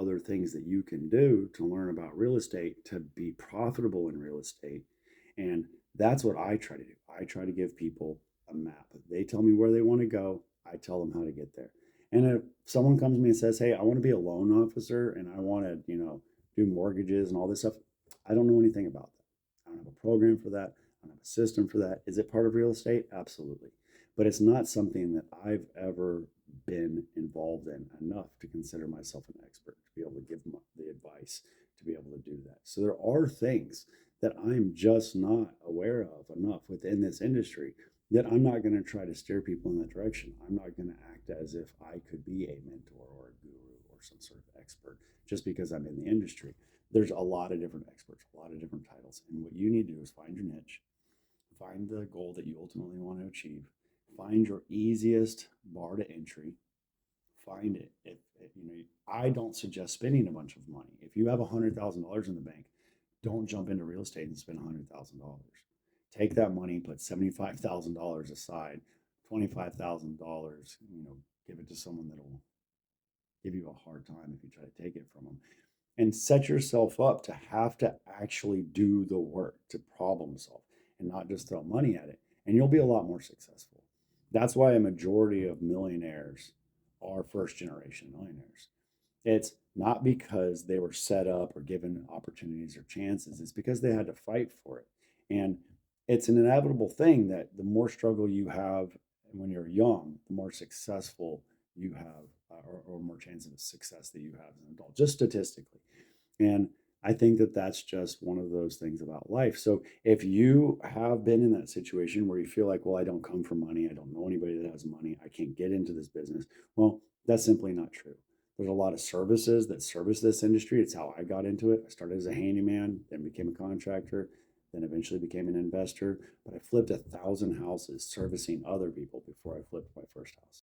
other things that you can do to learn about real estate to be profitable in real estate. And that's what I try to do. I try to give people a map. They tell me where they want to go, I tell them how to get there. And if someone comes to me and says, "Hey, I want to be a loan officer and I want to, do mortgages and all this stuff," I don't know anything about that. I don't have a program for that. I don't have a system for that. Is it part of real estate? Absolutely. But it's not something that I've ever been involved in enough to consider myself an expert, to be able to give the advice, to be able to do that. So there are things that I'm just not aware of enough within this industry that I'm not going to try to steer people in that direction. I'm not going to act as if I could be a mentor or a guru or some sort of expert just because I'm in the industry. There's a lot of different experts, a lot of different titles. And what you need to do is find your niche, find the goal that you ultimately want to achieve, find your easiest bar to entry, find it. I don't suggest spending a bunch of money. If you have $100,000 in the bank, don't jump into real estate and spend $100,000. Take that money, put $75,000 aside, $25,000, give it to someone that'll give you a hard time if you try to take it from them. And set yourself up to have to actually do the work to problem solve and not just throw money at it. And you'll be a lot more successful. That's why a majority of millionaires are first generation millionaires. It's not because they were set up or given opportunities or chances, it's because they had to fight for it. And it's an inevitable thing that the more struggle you have when you're young, the more successful you have, or more chance of success that you have as an adult, just statistically. And I think that that's just one of those things about life. So if you have been in that situation where you feel like, well, I don't come from money, I don't know anybody that has money, I can't get into this business, well, that's simply not true. There's a lot of services that service this industry. It's how I got into it. I started as a handyman, then became a contractor, then eventually became an investor. But I flipped 1,000 houses servicing other people before I flipped my first house.